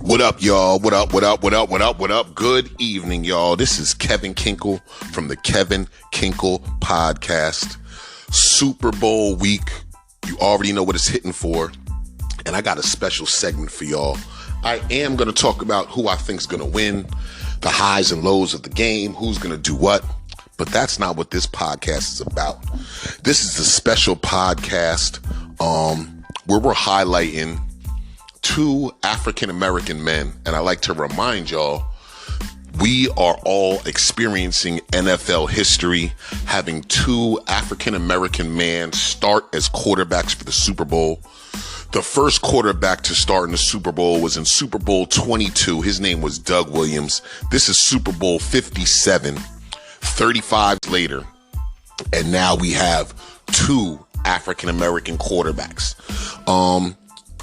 What up, y'all? What up? Good evening, y'all. This is Kevin Kinckle from the Kevin Kinckle podcast. Super Bowl week. You already know what it's hitting for. And I got a special segment for y'all. I am going to talk about who I think is going to win, the highs and lows of the game, who's going to do what. But that's not what this podcast is about. This is the special podcast where we're highlighting two African-American men. And I like to remind y'all, we are all experiencing NFL history, having two African-American men start as quarterbacks for the Super Bowl. The first quarterback to start in the Super Bowl was in Super Bowl 22. His name was Doug Williams. This is Super Bowl 57, 35 later. And now we have two African-American quarterbacks.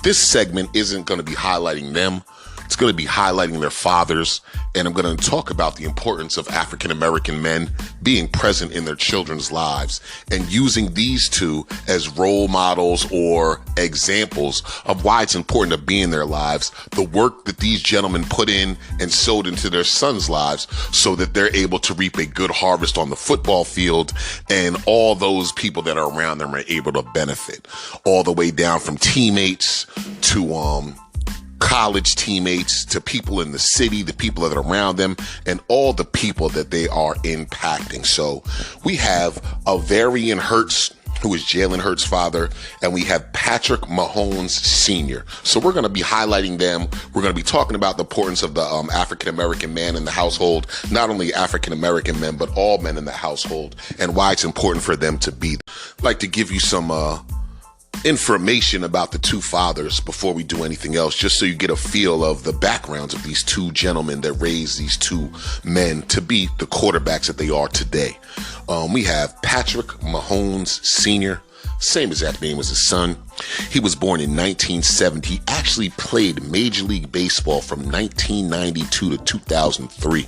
This segment isn't going to be highlighting them. It's going to be highlighting their fathers. And I'm going to talk about the importance of African-American men being present in their children's lives and using these two as role models or examples of why it's important to be in their lives, the work that these gentlemen put in and sowed into their sons' lives so that they're able to reap a good harvest on the football field, and all those people that are around them are able to benefit, all the way down from teammates to college teammates to people in the city, the people that are around them, and all the people that they are impacting. So we have Varian Hurts, who is Jalen Hurts' father, and we have Patrick Mahomes Sr. So we're going to be highlighting them. We're going to be talking about the importance of the African-American man in the household, not only African-American men, but all men in the household, and why it's important for them to be. I'd like to give you some information about the two fathers before we do anything else, just so you get a feel of the backgrounds of these two gentlemen that raised these two men to be the quarterbacks that they are today. We have Patrick Mahomes Sr., same exact name as his son. He was born in 1970. He actually played Major League Baseball from 1992 to 2003.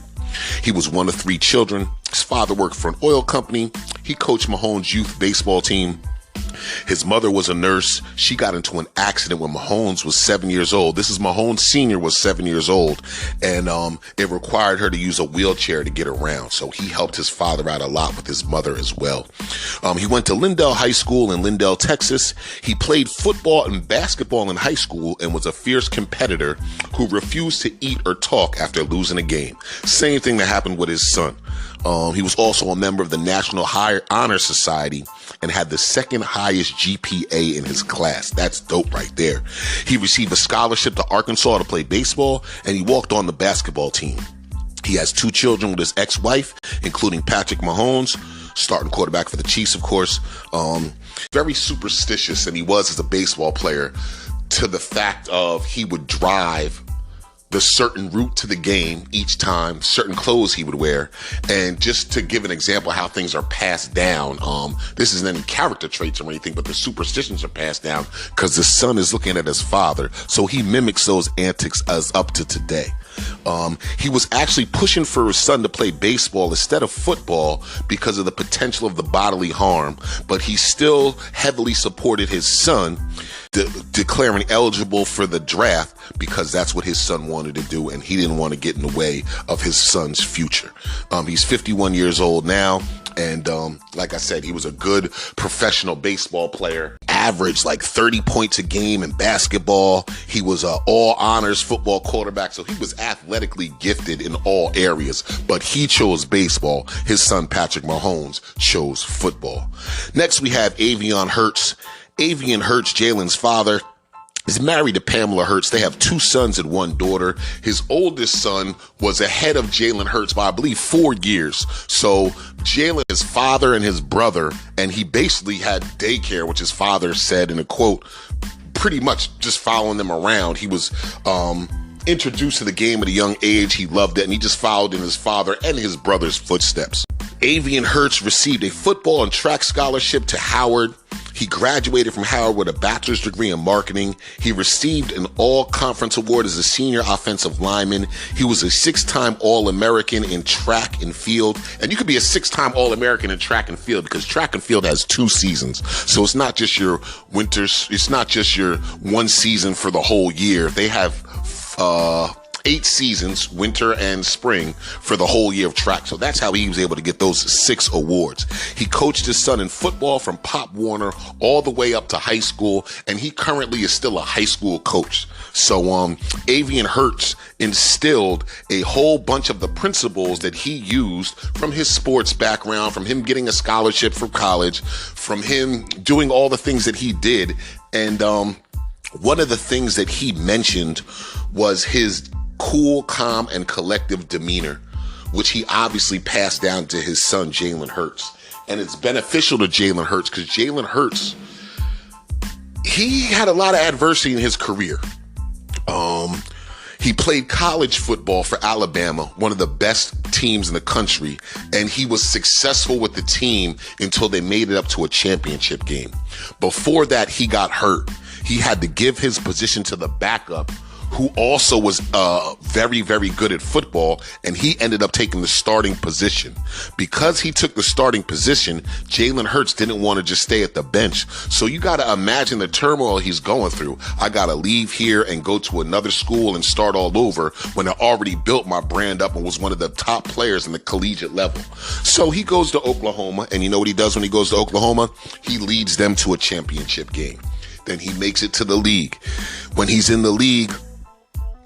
He was one of three children. His father worked for an oil company. He coached Mahomes' youth baseball team. His mother was a nurse. She got into an accident when Mahomes was 7 years old. This is Mahomes Sr. was 7 years old, and it required her to use a wheelchair to get around. So he helped his father out a lot with his mother as well. He went to Lindell High School in Lindell, Texas. He played football and basketball in high school and was a fierce competitor who refused to eat or talk after losing a game. Same thing that happened with his son. He was also a member of the National Honor Society and had the second highest GPA in his class. That's dope right there. He received a scholarship to Arkansas to play baseball, and he walked on the basketball team. He has two children with his ex-wife, including Patrick Mahomes, starting quarterback for the Chiefs, of course. Very superstitious, and he was as a baseball player, to the fact of he would drive the certain route to the game each time, certain clothes he would wear. And just to give an example of how things are passed down, this isn't any character traits or anything, but the superstitions are passed down because the son is looking at his father. So he mimics those antics as up to today. He was actually pushing for his son to play baseball instead of football because of the potential of the bodily harm, but he still heavily supported his son, declaring eligible for the draft because that's what his son wanted to do, and he didn't want to get in the way of his son's future. He's 51 years old now, and like I said, he was a good professional baseball player. Averaged like 30 points a game in basketball. He was an all-honors football quarterback, so he was athletically gifted in all areas, but he chose baseball. His son, Patrick Mahomes, chose football. Next, we have Avian Hurts. Avian Hurts, Jalen's father, is married to Pamela Hurts. They have two sons and one daughter. His oldest son was ahead of Jalen Hurts by, I believe, 4 years. So Jalen, his father and his brother, and he basically had daycare, which his father said in a quote, pretty much just following them around. He was introduced to the game at a young age. He loved it, and he just followed in his father and his brother's footsteps. Avian Hurts received a football and track scholarship to Howard. He graduated from Howard with a bachelor's degree in marketing. He received an all-conference award as a senior offensive lineman. He was a 6-time All-American in track and field. And you could be a 6-time All-American in track and field because track and field has 2 seasons. So it's not just your winters. It's not just your one season for the whole year. They have 8 seasons, winter and spring, for the whole year of track. So that's how he was able to get those 6 awards. He coached his son in football from Pop Warner all the way up to high school, and he currently is still a high school coach. So Avian Hertz instilled a whole bunch of the principles that he used from his sports background, from him getting a scholarship from college, from him doing all the things that he did. And one of the things that he mentioned was his cool, calm, and collective demeanor, which he obviously passed down to his son, Jalen Hurts. And it's beneficial to Jalen Hurts because Jalen Hurts, he had a lot of adversity in his career. He played college football for Alabama, one of the best teams in the country, and he was successful with the team until they made it up to a championship game. Before that, he got hurt. He had to give his position to the backup, who also was very, very good at football, and he ended up taking the starting position. Because he took the starting position, Jalen Hurts didn't want to just stay at the bench. So you got to imagine the turmoil he's going through. I got to leave here and go to another school and start all over when I already built my brand up and was one of the top players in the collegiate level. So he goes to Oklahoma, and you know what he does when he goes to Oklahoma? He leads them to a championship game. Then he makes it to the league. When he's in the league,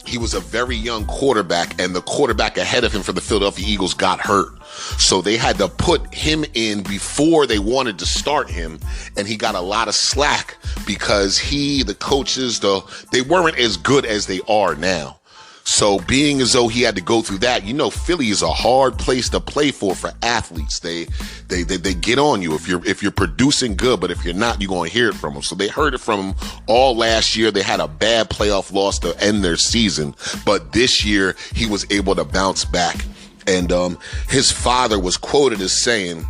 he was a very young quarterback, and the quarterback ahead of him for the Philadelphia Eagles got hurt. So they had to put him in before they wanted to start him, and he got a lot of slack because the coaches, they weren't as good as they are now. So being as though he had to go through that, Philly is a hard place to play for athletes. They get on you if you're producing good, but if you're not, you're going to hear it from them. So they heard it from him all last year. They had a bad playoff loss to end their season, but this year he was able to bounce back. And his father was quoted as saying,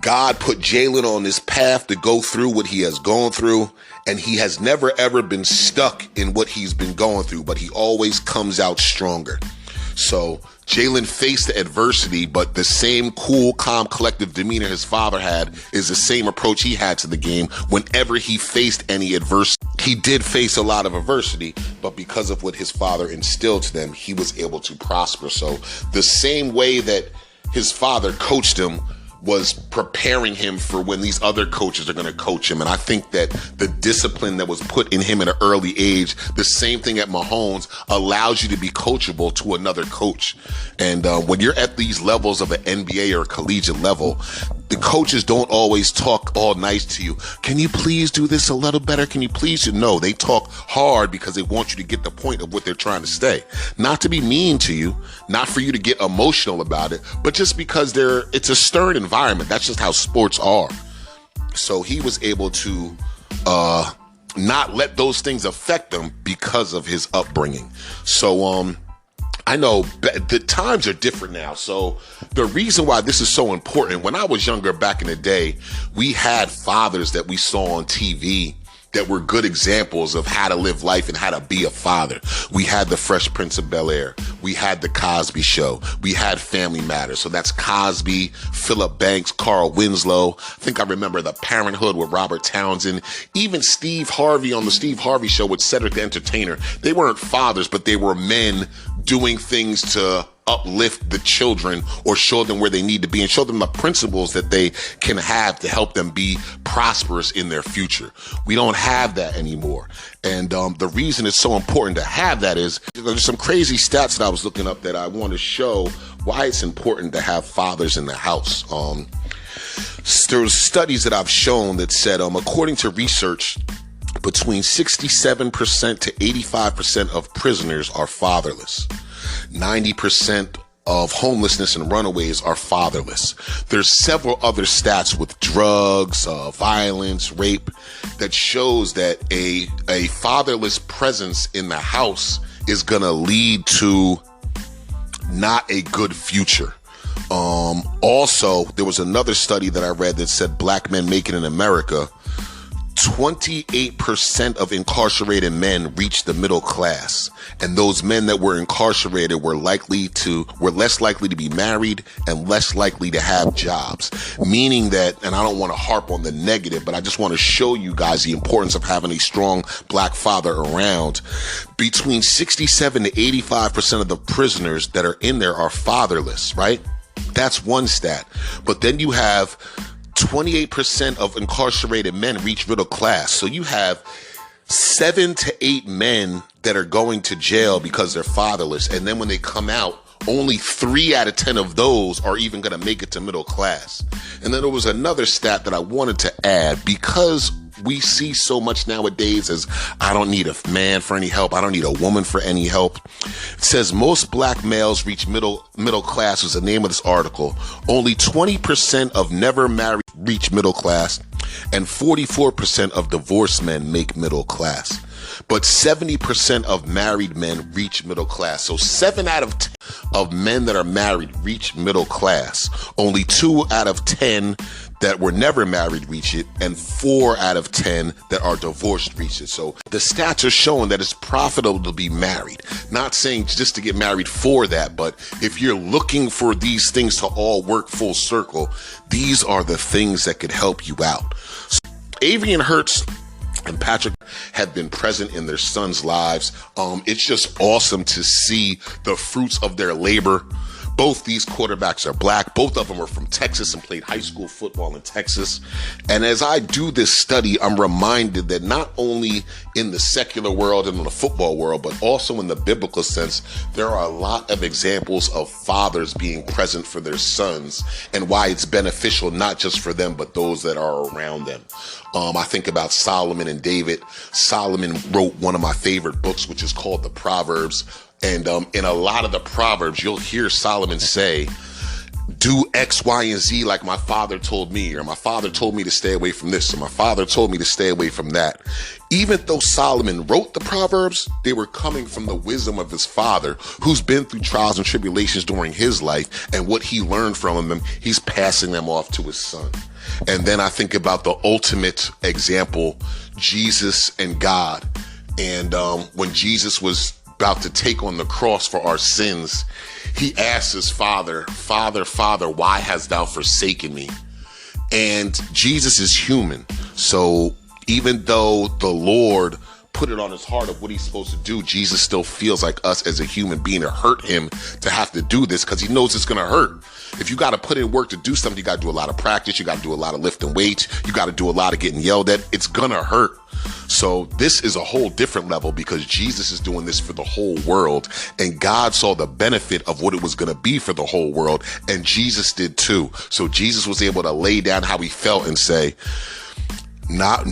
God put Jalen on this path to go through what he has gone through, and he has never, ever been stuck in what he's been going through, but he always comes out stronger. So Jalen faced the adversity, but the same cool, calm, collective demeanor his father had is the same approach he had to the game whenever he faced any adversity. He did face a lot of adversity, but because of what his father instilled to them, he was able to prosper. So the same way that his father coached him was preparing him for when these other coaches are going to coach him. And I think that the discipline that was put in him at an early age, the same thing at Mahomes, allows you to be coachable to another coach. And when you're at these levels of an NBA or a collegiate level, the coaches don't always talk all nice to you. Can you please do this a little better? Can you please? No, they talk hard because they want you to get the point of what they're trying to say. Not to be mean to you, not for you to get emotional about it, but just because it's a stern environment. That's just how sports are. So he was able to not let those things affect him because of his upbringing. So I know the times are different now. So the reason why this is so important, when I was younger back in the day, we had fathers that we saw on TV that were good examples of how to live life and how to be a father. We had the Fresh Prince of Bel-Air. We had the Cosby Show. We had Family Matters. So that's Cosby, Philip Banks, Carl Winslow. I think I remember the Parenthood with Robert Townsend. Even Steve Harvey on the Steve Harvey Show with Cedric the Entertainer. They weren't fathers, but they were men doing things to uplift the children or show them where they need to be and show them the principles that they can have to help them be prosperous in their future. We don't have that anymore. And the reason it's so important to have that is there's some crazy stats that I was looking up that I want to show why it's important to have fathers in the house. There's studies that I've shown that said, according to research, between 67% to 85% of prisoners are fatherless. 90% of homelessness and runaways are fatherless. There's several other stats with drugs, violence, rape that shows that a fatherless presence in the house is going to lead to not a good future. Also, there was another study that I read that said black men make it in America 28% of incarcerated men reached the middle class, and those men that were incarcerated were less likely to be married and less likely to have jobs. Meaning that, and I don't want to harp on the negative, but I just want to show you guys the importance of having a strong black father around. Between 67 to 85% of the prisoners that are in there are fatherless, right? That's one stat. But then you have 28% of incarcerated men reach middle class. So you have 7 to 8 men that are going to jail because they're fatherless. And then when they come out, only 3 out of 10 of those are even going to make it to middle class. And then there was another stat that I wanted to add, because we see so much nowadays as, I don't need a man for any help, I don't need a woman for any help. It says most black males reach middle class, was the name of this article. Only 20% of never married reach middle class, and 44% of divorced men make middle class. But 70% of married men reach middle class. So 7 out of 10 of men that are married reach middle class. Only 2 out of 10 that were never married reach it, and 4 out of 10 that are divorced reach it. So the stats are showing that it's profitable to be married. Not saying just to get married for that, but if you're looking for these things to all work full circle, these are the things that could help you out. So Adrian Hurts and Patrick have been present in their sons' lives. It's just awesome to see the fruits of their labor. Both these quarterbacks are black. Both of them are from Texas and played high school football in Texas. And as I do this study, I'm reminded that not only in the secular world and in the football world, but also in the biblical sense, there are a lot of examples of fathers being present for their sons, and why it's beneficial not just for them, but those that are around them. I think about Solomon and David. Solomon wrote one of my favorite books, which is called the Proverbs. And in a lot of the Proverbs, you'll hear Solomon say, do X, Y, and Z like my father told me, or my father told me to stay away from this, or my father told me to stay away from that. Even though Solomon wrote the Proverbs, they were coming from the wisdom of his father, who's been through trials and tribulations during his life, and what he learned from him, he's passing them off to his son. And then I think about the ultimate example, Jesus and God. And when Jesus was about to take on the cross for our sins, he asked his father, Father, why hast thou forsaken me? And Jesus is human. So even though the Lord put it on his heart of what he's supposed to do, Jesus still feels like us as a human being. It hurt him to have to do this because he knows it's going to hurt. If you got to put in work to do something, you got to do a lot of practice. You got to do a lot of lifting weights. You got to do a lot of getting yelled at. It's going to hurt. So this is a whole different level, because Jesus is doing this for the whole world, and God saw the benefit of what it was going to be for the whole world, and Jesus did too. So Jesus was able to lay down how he felt and say, not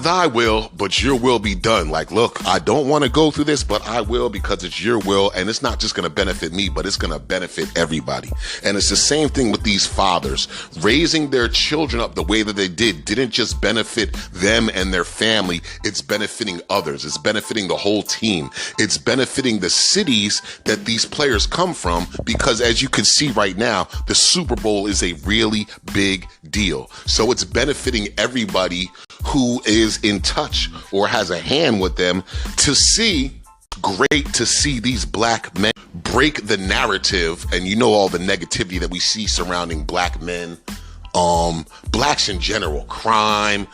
thy will, but your will be done. Like, look, I don't want to go through this, but I will, because it's your will. And it's not just going to benefit me, but it's going to benefit everybody. And it's the same thing with these fathers. Raising their children up the way that they didn't just benefit them and their family. It's benefiting others. It's benefiting the whole team. It's benefiting the cities that these players come from, because as you can see right now, the Super Bowl is a really big deal. So it's benefiting everybody who is in touch or has a hand with them. Great to see these black men break the narrative, and you know all the negativity that we see surrounding black men, blacks in general, crime,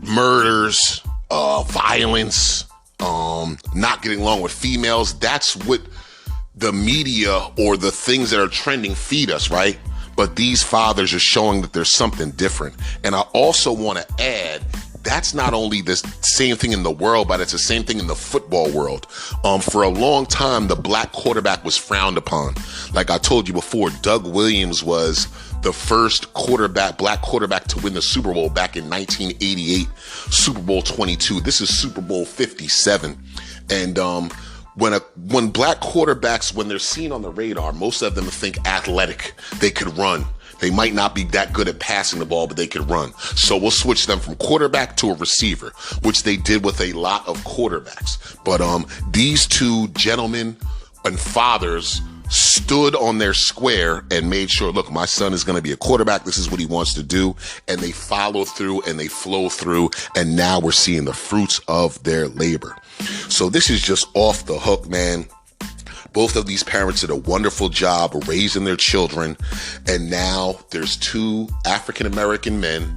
murders, violence, not getting along with females. That's what the media or the things that are trending feed us, right? But these fathers are showing that there's something different. And I also want to add, that's not only the same thing in the world, but it's the same thing in the football world. For a long time, the black quarterback was frowned upon. Like I told you before, Doug Williams was the first black quarterback to win the Super Bowl back in 1988, Super Bowl 22. This is Super Bowl 57. And when black quarterbacks, when they're seen on the radar, most of them think athletic. They could run. They might not be that good at passing the ball, but they could run. So we'll switch them from quarterback to a receiver, which they did with a lot of quarterbacks. But these two gentlemen and fathers stood on their square and made sure, look, my son is going to be a quarterback. This is what he wants to do. And they follow through and they flow through. And now we're seeing the fruits of their labor. So this is just off the hook, man. Both of these parents did a wonderful job raising their children. And now there's 2 African-American men